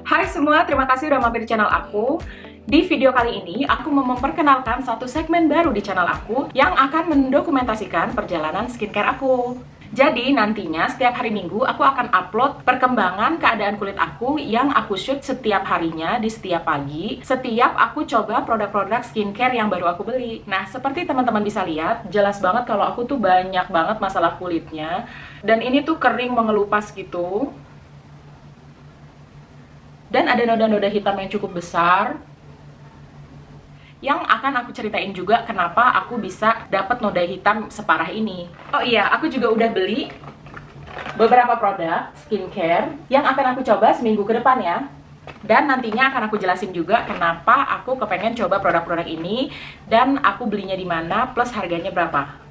Hai semua, terima kasih udah mampir di channel aku. Di video kali ini, aku mau memperkenalkan satu segmen baru di channel aku yang akan mendokumentasikan perjalanan skincare aku. Jadi nantinya setiap hari Minggu aku akan upload perkembangan keadaan kulit aku yang aku shoot setiap harinya di setiap pagi. Setiap aku coba produk-produk skincare yang baru aku beli. Nah, seperti teman-teman bisa lihat, jelas banget kalau aku tuh banyak banget masalah kulitnya. Dan ini tuh kering mengelupas gitu. Dan ada noda-noda hitam yang cukup besar. Yang akan aku ceritain juga kenapa aku bisa dapat noda hitam separah ini. Oh iya, aku juga udah beli beberapa produk skincare yang akan aku coba seminggu ke depan ya. Dan nantinya akan aku jelasin juga kenapa aku kepengen coba produk-produk ini dan aku belinya di mana plus harganya berapa.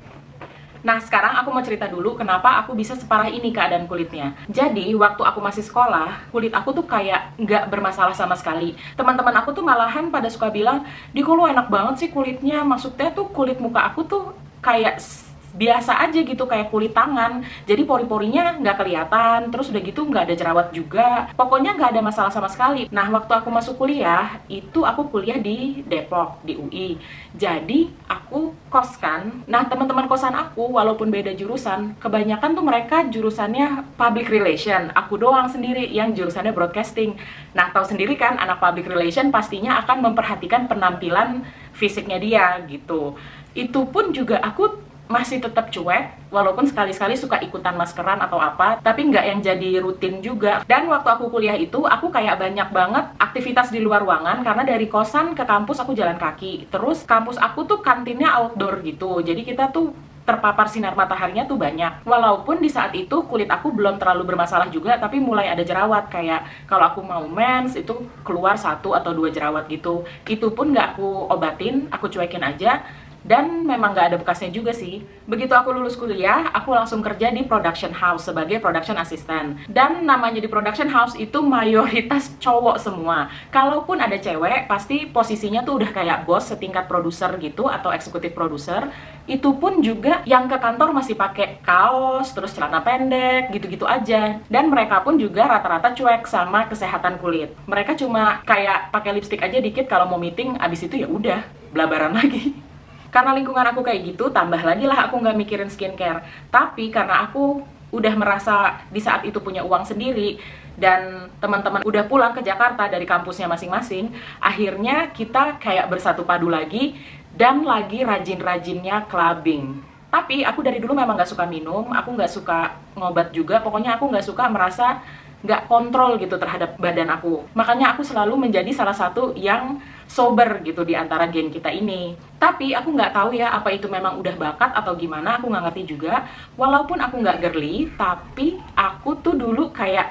Nah, sekarang aku mau cerita dulu kenapa aku bisa separah ini keadaan kulitnya. Jadi, waktu aku masih sekolah, kulit aku tuh kayak nggak bermasalah sama sekali. Teman-teman aku tuh malahan pada suka bilang, "Diko, lu enak banget sih kulitnya." Maksudnya tuh kulit muka aku tuh kayak biasa aja gitu, kayak kulit tangan. Jadi pori-porinya nggak kelihatan, terus udah gitu nggak ada jerawat juga. Pokoknya nggak ada masalah sama sekali. Nah, waktu aku masuk kuliah, itu aku kuliah di Depok, di UI. Jadi, aku kos kan. Nah, teman-teman kosan aku, walaupun beda jurusan, kebanyakan tuh mereka jurusannya public relation. Aku doang sendiri yang jurusannya broadcasting. Nah, tahu sendiri kan, anak public relation pastinya akan memperhatikan penampilan fisiknya dia, gitu. Itu pun juga aku masih tetap cuek, walaupun sekali-sekali suka ikutan maskeran atau apa, tapi nggak yang jadi rutin juga. Dan waktu aku kuliah itu, aku kayak banyak banget aktivitas di luar ruangan, karena dari kosan ke kampus aku jalan kaki. Terus kampus aku tuh kantinnya outdoor gitu, jadi kita tuh terpapar sinar mataharinya tuh banyak. Walaupun di saat itu kulit aku belum terlalu bermasalah juga, tapi mulai ada jerawat. Kayak kalau aku mau mens, itu keluar 1 atau 2 jerawat gitu. Itu pun nggak aku obatin, aku cuekin aja. Dan memang nggak ada bekasnya juga sih. Begitu aku lulus kuliah, aku langsung kerja di production house sebagai production assistant. Dan namanya di production house itu mayoritas cowok semua. Kalaupun ada cewek, pasti posisinya tuh udah kayak bos setingkat produser gitu atau eksekutif produser. Itu pun juga yang ke kantor masih pakai kaos, terus celana pendek, gitu-gitu aja. Dan mereka pun juga rata-rata cuek sama kesehatan kulit. Mereka cuma kayak pakai lipstick aja dikit kalau mau meeting, abis itu ya udah blabaran lagi. Karena lingkungan aku kayak gitu, tambah lagi lah aku nggak mikirin skincare. Tapi karena aku udah merasa di saat itu punya uang sendiri, dan teman-teman udah pulang ke Jakarta dari kampusnya masing-masing, akhirnya kita kayak bersatu padu lagi, dan lagi rajin-rajinnya clubbing. Tapi aku dari dulu memang nggak suka minum, aku nggak suka ngobat juga, pokoknya aku nggak suka merasa nggak kontrol gitu terhadap badan aku. Makanya aku selalu menjadi salah satu yang sober gitu di antara geng kita ini. Tapi aku nggak tahu ya apa itu memang udah bakat atau gimana, aku nggak ngerti juga. Walaupun aku nggak girly, tapi aku tuh dulu kayak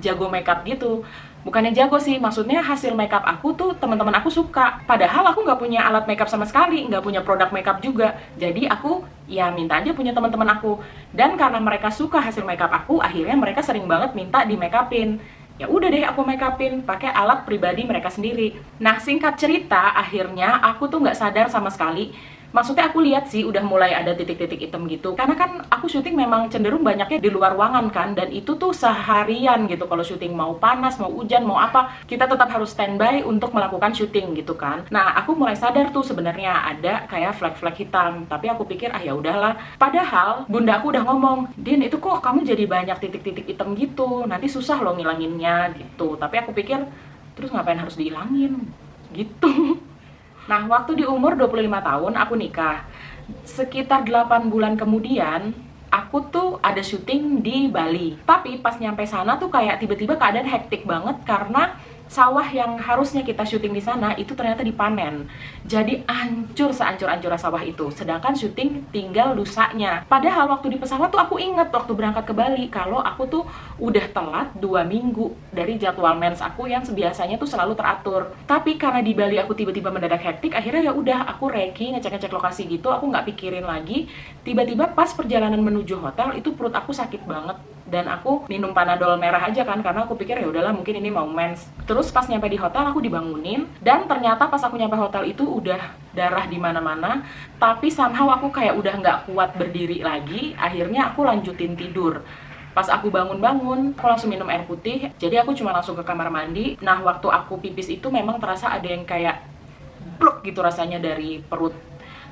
jago makeup gitu. Bukannya jago sih, maksudnya hasil makeup aku tuh teman-teman aku suka. Padahal aku nggak punya alat makeup sama sekali, nggak punya produk makeup juga. Jadi aku ya minta aja punya teman-teman aku. Dan karena mereka suka hasil makeup aku, akhirnya mereka sering banget minta di makeupin. Ya udah deh aku makeupin pakai alat pribadi mereka sendiri. Nah, singkat cerita, akhirnya aku tuh nggak sadar sama sekali. Maksudnya aku lihat sih udah mulai ada titik-titik hitam gitu. Karena kan aku syuting memang cenderung banyaknya di luar ruangan kan. Dan itu tuh seharian gitu. Kalau syuting mau panas, mau hujan, mau apa, kita tetap harus standby untuk melakukan syuting gitu kan. Nah, aku mulai sadar tuh sebenarnya ada kayak flek-flek hitam. Tapi aku pikir ya udahlah. Padahal bunda aku udah ngomong, "Din, itu kok kamu jadi banyak titik-titik hitam gitu. Nanti susah loh ngilanginnya gitu." Tapi aku pikir, terus ngapain harus dihilangin gitu. Nah, waktu di umur 25 tahun aku nikah. Sekitar 8 bulan kemudian, aku tuh ada syuting di Bali. Tapi pas nyampe sana tuh kayak tiba-tiba keadaan hektik banget karena sawah yang harusnya kita syuting di sana itu ternyata dipanen. Jadi hancur sehancur-hancurnya sawah itu. Sedangkan syuting tinggal lusanya. Padahal waktu di pesawat tuh aku inget waktu berangkat ke Bali kalau aku tuh udah telat 2 minggu dari jadwal mens aku yang biasanya tuh selalu teratur. Tapi karena di Bali aku tiba-tiba mendadak hektik, akhirnya ya udah aku reki ngecek-ngecek lokasi gitu, aku nggak pikirin lagi. Tiba-tiba pas perjalanan menuju hotel itu perut aku sakit banget. Dan aku minum panadol merah aja kan, karena aku pikir ya udahlah mungkin ini mau mens. Terus pas nyampe di hotel aku dibangunin, dan ternyata pas aku nyampe hotel itu udah darah di mana-mana. Tapi somehow aku kayak udah nggak kuat berdiri lagi. Akhirnya aku lanjutin tidur. Pas aku bangun-bangun, aku langsung minum air putih. Jadi aku cuma langsung ke kamar mandi. Nah, waktu aku pipis itu memang terasa ada yang kayak blok gitu rasanya dari perut.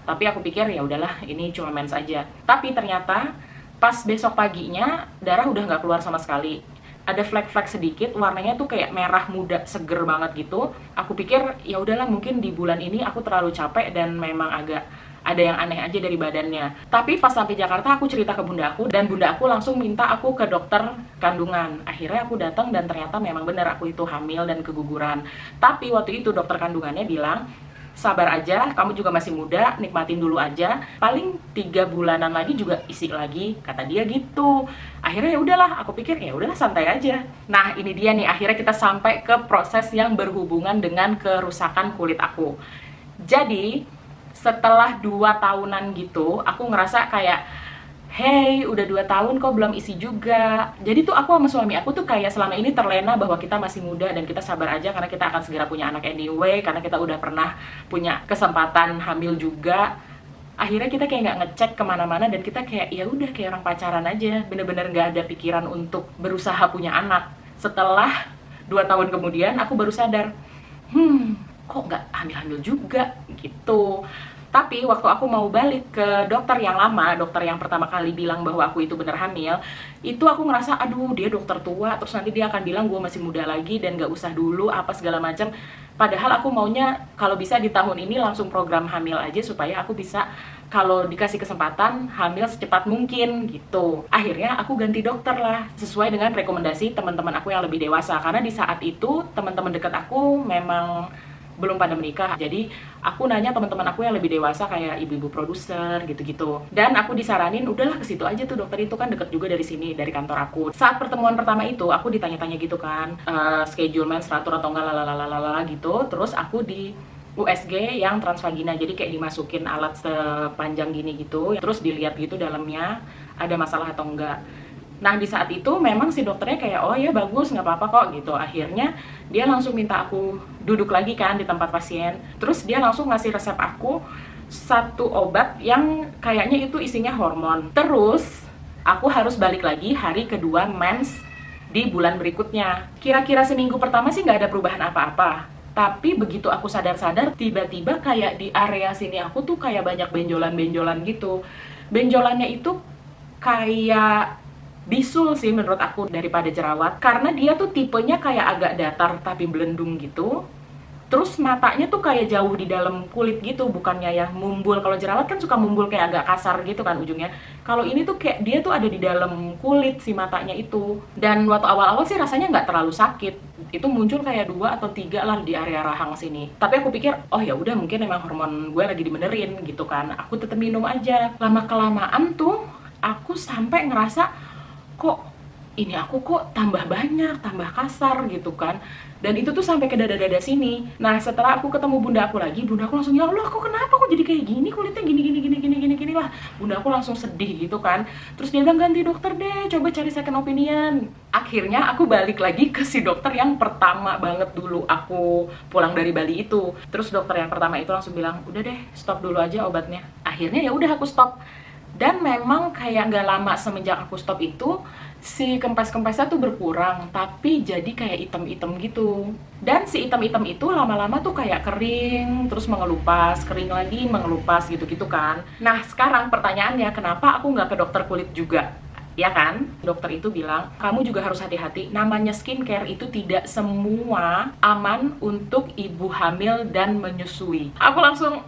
Tapi aku pikir ya udahlah, ini cuma mens aja. Tapi ternyata pas besok paginya darah udah nggak keluar sama sekali. Ada flek-flek sedikit, warnanya tuh kayak merah muda, seger banget gitu. Aku pikir ya udahlah, mungkin di bulan ini aku terlalu capek dan memang agak ada yang aneh aja dari badannya. Tapi pas sampai Jakarta aku cerita ke bunda aku, dan bunda aku langsung minta aku ke dokter kandungan. Akhirnya aku datang dan ternyata memang benar aku itu hamil dan keguguran. Tapi waktu itu dokter kandungannya bilang, sabar aja, kamu juga masih muda, nikmatin dulu aja. Paling 3 bulanan lagi juga isi lagi, kata dia gitu. Akhirnya ya udahlah, aku pikir ya udahlah santai aja. Nah, ini dia nih, akhirnya kita sampai ke proses yang berhubungan dengan kerusakan kulit aku. Jadi, setelah 2 tahunan gitu, aku ngerasa kayak, hey, udah 2 tahun kok belum isi juga. Jadi tuh aku sama suami aku tuh kayak selama ini terlena bahwa kita masih muda dan kita sabar aja karena kita akan segera punya anak anyway, karena kita udah pernah punya kesempatan hamil juga. Akhirnya kita kayak nggak ngecek kemana-mana dan kita kayak ya udah kayak orang pacaran aja, bener-bener nggak ada pikiran untuk berusaha punya anak. Setelah 2 tahun kemudian aku baru sadar, kok nggak hamil-hamil juga gitu. Tapi waktu aku mau balik ke dokter yang lama, dokter yang pertama kali bilang bahwa aku itu bener hamil, itu aku ngerasa aduh dia dokter tua, terus nanti dia akan bilang gue masih muda lagi dan gak usah dulu apa segala macam. Padahal aku maunya kalau bisa di tahun ini langsung program hamil aja supaya aku bisa kalau dikasih kesempatan hamil secepat mungkin gitu. Akhirnya aku ganti dokter lah sesuai dengan rekomendasi teman-teman aku yang lebih dewasa, karena di saat itu teman-teman dekat aku memang belum pada menikah. Jadi aku nanya teman-teman aku yang lebih dewasa kayak ibu-ibu produser gitu-gitu. Dan aku disaranin udahlah ke situ aja tuh, dokter itu kan deket juga dari sini, dari kantor aku. Saat pertemuan pertama itu aku ditanya-tanya gitu kan, schedule mens teratur atau enggak lalalala gitu. Terus aku di USG yang transvagina, jadi kayak dimasukin alat sepanjang gini gitu, terus dilihat gitu dalamnya ada masalah atau enggak. Nah, di saat itu memang si dokternya kayak, oh ya bagus, nggak apa-apa kok gitu. Akhirnya dia langsung minta aku duduk lagi kan di tempat pasien. Terus dia langsung ngasih resep aku 1 obat yang kayaknya itu isinya hormon. Terus aku harus balik lagi hari kedua mens di bulan berikutnya. Kira-kira seminggu pertama sih nggak ada perubahan apa-apa. Tapi begitu aku sadar-sadar, tiba-tiba kayak di area sini aku tuh kayak banyak benjolan-benjolan gitu. Benjolannya itu kayak bisul sih menurut aku daripada jerawat, karena dia tuh tipenya kayak agak datar tapi belendung gitu. Terus matanya tuh kayak jauh di dalam kulit gitu, bukannya yang mumbul. Kalau jerawat kan suka mumbul kayak agak kasar gitu kan ujungnya. Kalau ini tuh kayak dia tuh ada di dalam kulit si matanya itu. Dan waktu awal-awal sih rasanya nggak terlalu sakit. Itu muncul kayak 2 atau 3 lah di area rahang sini. Tapi aku pikir, oh ya udah mungkin emang hormon gue lagi dibenerin gitu kan. Aku tetap minum aja. Lama-kelamaan tuh aku sampai ngerasa kok ini aku kok tambah banyak, tambah kasar gitu kan. Dan itu tuh sampai ke dada-dada sini. Nah, setelah aku ketemu bunda aku lagi, bunda aku langsung, ya Allah, kok kenapa kok jadi kayak gini, kulitnya gini lah. Bunda aku langsung sedih gitu kan. Terus dia bilang, ganti dokter deh, coba cari second opinion. Akhirnya aku balik lagi ke si dokter yang pertama banget dulu aku pulang dari Bali itu. Terus dokter yang pertama itu langsung bilang, udah deh, stop dulu aja obatnya. Akhirnya ya udah aku stop. Dan memang kayak nggak lama semenjak aku stop itu, si kempes-kempesnya tuh berkurang, tapi jadi kayak item-item gitu. Dan si item-item itu lama-lama tuh kayak kering, terus mengelupas, kering lagi, mengelupas gitu-gitu kan. Nah, sekarang pertanyaannya, kenapa aku nggak ke dokter kulit juga? Ya kan? Dokter itu bilang, kamu juga harus hati-hati, namanya skincare itu tidak semua aman untuk ibu hamil dan menyusui. Aku langsung,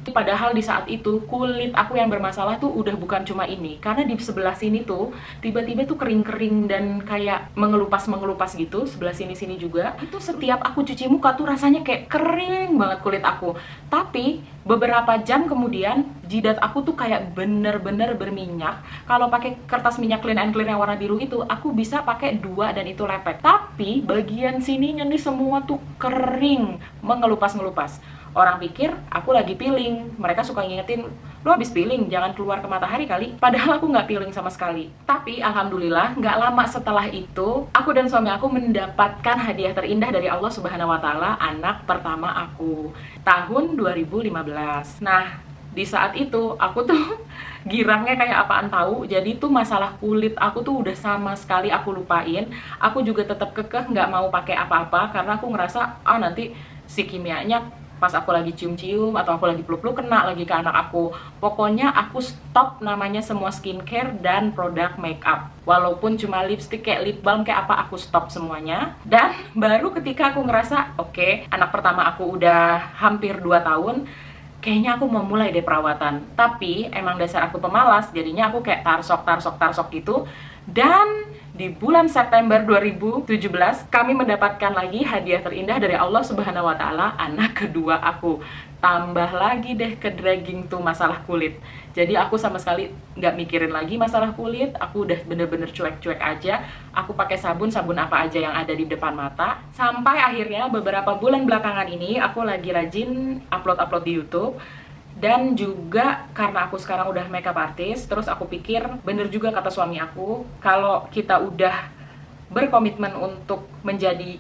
padahal di saat itu kulit aku yang bermasalah tuh udah bukan cuma ini, karena di sebelah sini tuh tiba-tiba tuh kering-kering dan kayak mengelupas-mengelupas gitu. Sebelah sini-sini juga itu setiap aku cuci muka tuh rasanya kayak kering banget kulit aku. Tapi beberapa jam kemudian jidat aku tuh kayak bener-bener berminyak. Kalau pakai kertas minyak clean and clear yang warna biru itu aku bisa pakai 2 dan itu lepek. Tapi bagian sininya nih semua tuh kering, mengelupas-ngelupas. Orang pikir aku lagi peeling. Mereka suka ngingetin, lo habis peeling, jangan keluar ke matahari kali. Padahal aku nggak peeling sama sekali. Tapi alhamdulillah nggak lama setelah itu, aku dan suami aku mendapatkan hadiah terindah dari Allah Subhanahu wa Ta'ala, anak pertama aku tahun 2015. Nah, di saat itu aku tuh girangnya kayak apaan tahu. Jadi tuh masalah kulit aku tuh udah sama sekali aku lupain. Aku juga tetap kekeh nggak mau pakai apa-apa karena aku ngerasa nanti si kimianya pas aku lagi cium-cium atau aku lagi peluk-peluk kena lagi ke anak aku. Pokoknya aku stop namanya semua skincare dan produk makeup. Walaupun cuma lipstick kayak lip balm kayak apa, aku stop semuanya. Dan baru ketika aku ngerasa oke, anak pertama aku udah hampir 2 tahun, kayaknya aku mau mulai deh perawatan. Tapi emang dasar aku pemalas, jadinya aku kayak tarsok gitu. Dan di bulan September 2017 kami mendapatkan lagi hadiah terindah dari Allah Subhanahu wa Ta'ala, anak kedua aku. Tambah lagi deh ke dragging tuh masalah kulit. Jadi aku sama sekali nggak mikirin lagi masalah kulit. Aku udah bener-bener cuek-cuek aja. Aku pakai sabun apa aja yang ada di depan mata. Sampai akhirnya beberapa bulan belakangan ini aku lagi rajin upload di YouTube. Dan juga karena aku sekarang udah makeup artist, terus aku pikir bener juga kata suami aku, kalau kita udah berkomitmen untuk menjadi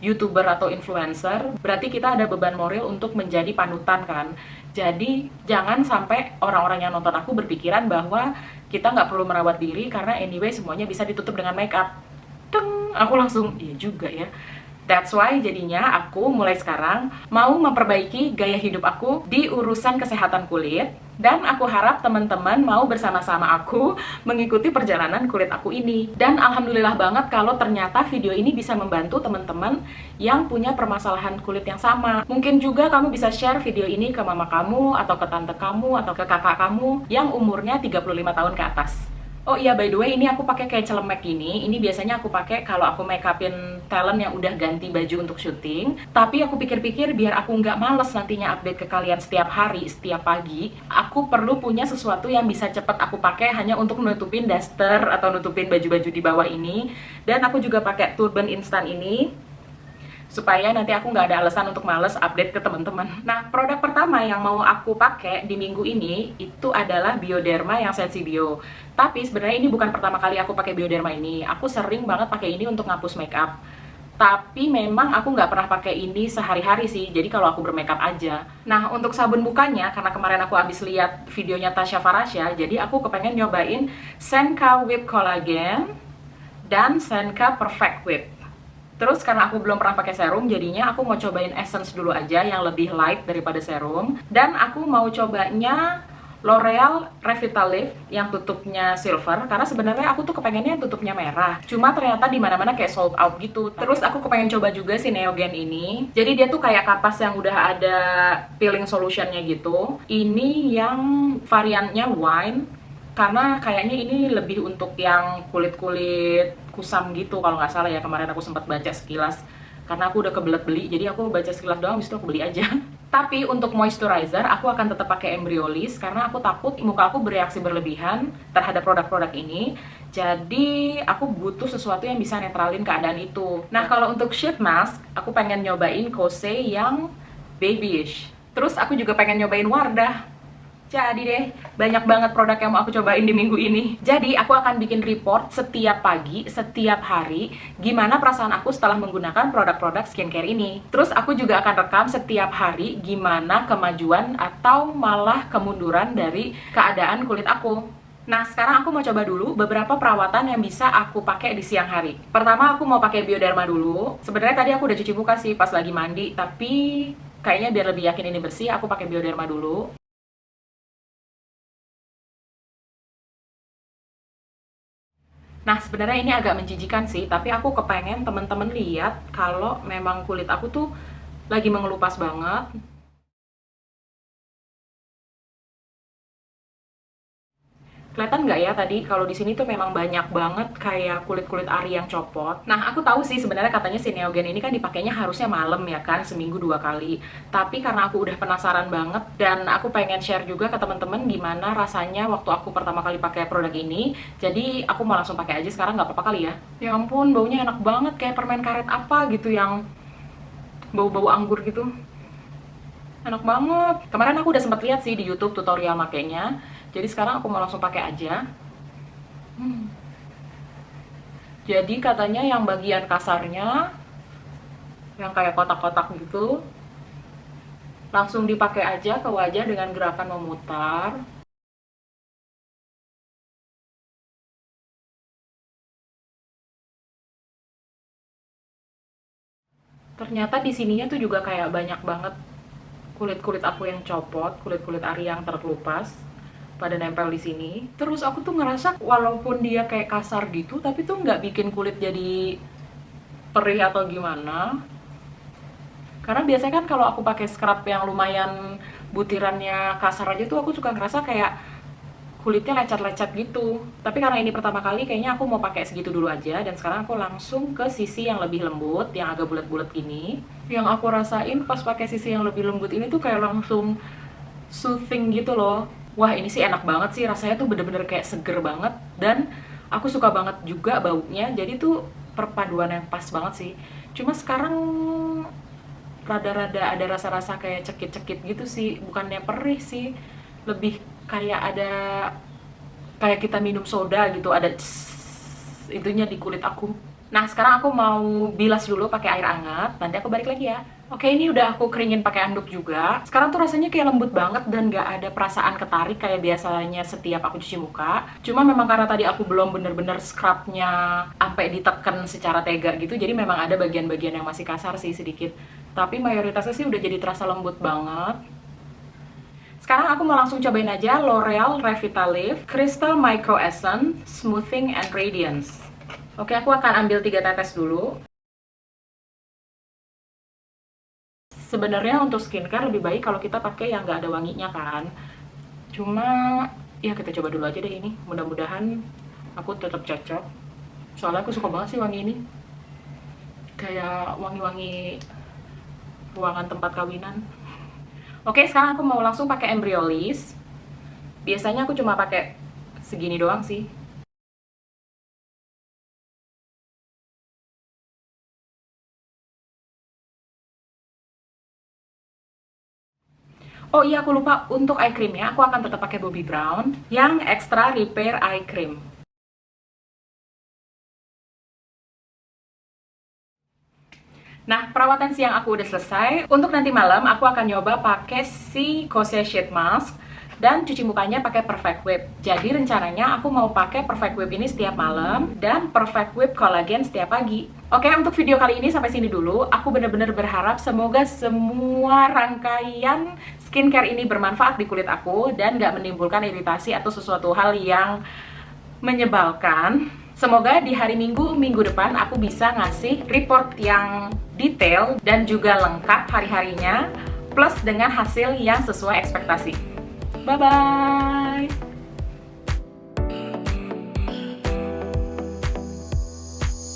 YouTuber atau influencer, berarti kita ada beban moral untuk menjadi panutan kan. Jadi jangan sampai orang-orang yang nonton aku berpikiran bahwa kita nggak perlu merawat diri karena anyway semuanya bisa ditutup dengan makeup. Teng, aku langsung, iya juga ya. That's why jadinya aku mulai sekarang mau memperbaiki gaya hidup aku di urusan kesehatan kulit. Dan aku harap teman-teman mau bersama-sama aku mengikuti perjalanan kulit aku ini. Dan alhamdulillah banget kalau ternyata video ini bisa membantu teman-teman yang punya permasalahan kulit yang sama. Mungkin juga kamu bisa share video ini ke mama kamu, atau ke tante kamu, atau ke kakak kamu yang umurnya 35 tahun ke atas. Oh iya, by the way, ini aku pakai kayak celemek gini. Ini biasanya aku pakai kalau aku make upin talent yang udah ganti baju untuk syuting. Tapi aku pikir-pikir biar aku nggak males nantinya update ke kalian setiap hari, setiap pagi, aku perlu punya sesuatu yang bisa cepet aku pakai hanya untuk nutupin daster atau nutupin baju-baju di bawah ini. Dan aku juga pakai turban instan ini supaya nanti aku nggak ada alasan untuk males update ke teman-teman. Nah, produk pertama yang mau aku pakai di minggu ini itu adalah Bioderma yang Sensibio. Tapi sebenarnya ini bukan pertama kali aku pakai Bioderma ini. Aku sering banget pakai ini untuk ngapus makeup. Tapi memang aku nggak pernah pakai ini sehari-hari sih, jadi kalau aku bermakeup aja. Nah, untuk sabun mukanya, karena kemarin aku habis lihat videonya Tasya Farasya, jadi aku kepengen nyobain Senka Whip Collagen dan Senka Perfect Whip. Terus karena aku belum pernah pakai serum, jadinya aku mau cobain essence dulu aja yang lebih light daripada serum. Dan aku mau cobanya L'Oreal Revitalift yang tutupnya silver, karena sebenarnya aku tuh kepengennya tutupnya merah. Cuma ternyata di mana-mana kayak sold out gitu. Terus aku kepengen coba juga si Neogen ini. Jadi dia tuh kayak kapas yang udah ada peeling solutionnya gitu. Ini yang variannya wine, karena kayaknya ini lebih untuk yang kulit-kulit kusam gitu kalau nggak salah ya. Kemarin aku sempat baca sekilas, karena aku udah kebelet beli, jadi aku baca sekilas doang, habis itu aku beli aja. Tapi untuk moisturizer aku akan tetap pakai Embryolisse karena aku takut muka aku bereaksi berlebihan terhadap produk-produk ini. Jadi aku butuh sesuatu yang bisa netralin keadaan itu. Nah, kalau untuk sheet mask aku pengen nyobain Kose yang babyish. Terus aku juga pengen nyobain Wardah. Jadi deh, banyak banget produk yang mau aku cobain di minggu ini. Jadi aku akan bikin report setiap pagi, setiap hari, gimana perasaan aku setelah menggunakan produk-produk skincare ini. Terus aku juga akan rekam setiap hari gimana kemajuan atau malah kemunduran dari keadaan kulit aku. Nah, sekarang aku mau coba dulu beberapa perawatan yang bisa aku pakai di siang hari. Pertama, aku mau pakai Bioderma dulu. Sebenarnya tadi aku udah cuci muka sih pas lagi mandi, tapi kayaknya biar lebih yakin ini bersih, aku pakai Bioderma dulu. Nah, sebenarnya ini agak menjijikan sih, tapi aku kepengen temen-temen lihat kalau memang kulit aku tuh lagi mengelupas banget. Kelihatan nggak ya tadi kalau di sini tuh memang banyak banget kayak kulit-kulit ari yang copot. Nah, aku tahu sih sebenarnya katanya si Neogen ini kan dipakainya harusnya malam ya kan, seminggu 2 kali. Tapi karena aku udah penasaran banget dan aku pengen share juga ke teman-teman gimana rasanya waktu aku pertama kali pakai produk ini. Jadi aku mau langsung pakai aja sekarang, nggak apa-apa kali ya. Ya ampun, baunya enak banget kayak permen karet apa gitu yang bau-bau anggur gitu. Enak banget. Kemarin aku udah sempat lihat sih di YouTube tutorial makainya. Jadi sekarang aku mau langsung pakai aja. Jadi katanya yang bagian kasarnya, yang kayak kotak-kotak gitu, Langsung dipakai aja ke wajah dengan gerakan memutar. Ternyata di sininya tuh juga kayak banyak banget kulit-kulit aku yang copot, kulit-kulit Ari yang terkelupas pada nempel di sini. Terus aku tuh ngerasa walaupun dia kayak kasar gitu, tapi tuh nggak bikin kulit jadi perih atau gimana. Karena biasanya kan kalau aku pakai scrub yang lumayan butirannya kasar aja tuh aku suka ngerasa kayak kulitnya lecet-lecet gitu. Tapi karena ini pertama kali, kayaknya aku mau pakai segitu dulu aja. Dan sekarang aku langsung ke sisi yang lebih lembut, yang agak bulat-bulat gini. Yang aku rasain pas pakai sisi yang lebih lembut ini tuh kayak langsung soothing gitu loh. Wah, ini sih enak banget sih, rasanya tuh bener-bener kayak seger banget. Dan aku suka banget juga baunya, jadi tuh perpaduan yang pas banget sih. Cuma sekarang rada-rada ada rasa-rasa kayak cekit-cekit gitu sih, bukannya perih sih, lebih kayak ada, kayak kita minum soda gitu, ada itunya di kulit aku. Nah, sekarang aku mau bilas dulu pakai air hangat, nanti aku balik lagi ya. Oke, ini udah aku keringin pakai anduk juga. Sekarang tuh rasanya kayak lembut banget dan gak ada perasaan ketarik kayak biasanya setiap aku cuci muka. Cuma memang karena tadi aku belum bener-bener scrubnya sampai diteken secara tega gitu, jadi memang ada bagian-bagian yang masih kasar sih sedikit. Tapi mayoritasnya sih udah jadi terasa lembut banget. Sekarang aku mau langsung cobain aja L'Oreal Revitalift Crystal Micro Essence Smoothing and Radiance. Oke, aku akan ambil 3 tetes dulu. Sebenarnya untuk skincare lebih baik kalau kita pakai yang nggak ada wanginya kan. Cuma ya kita coba dulu aja deh ini. Mudah-mudahan aku tetap cocok. Soalnya aku suka banget sih wangi ini. Kayak wangi-wangi ruangan tempat kawinan. Oke, sekarang aku mau langsung pakai Embryolisse. Biasanya aku cuma pakai segini doang sih. Oh iya, aku lupa, untuk eye creamnya aku akan tetap pakai Bobbi Brown yang Extra Repair Eye Cream. Nah, perawatan siang aku udah selesai. Untuk nanti malam aku akan nyoba pakai si Kosea Sheet Mask dan cuci mukanya pakai Perfect Whip. Jadi rencananya aku mau pakai Perfect Whip ini setiap malam dan Perfect Whip Collagen setiap pagi. Oke, untuk video kali ini sampai sini dulu. Aku bener-bener berharap semoga semua rangkaian skincare ini bermanfaat di kulit aku dan gak menimbulkan iritasi atau sesuatu hal yang menyebalkan. Semoga di hari minggu depan aku bisa ngasih report yang detail dan juga lengkap hari-harinya, plus dengan hasil yang sesuai ekspektasi. Bye-bye!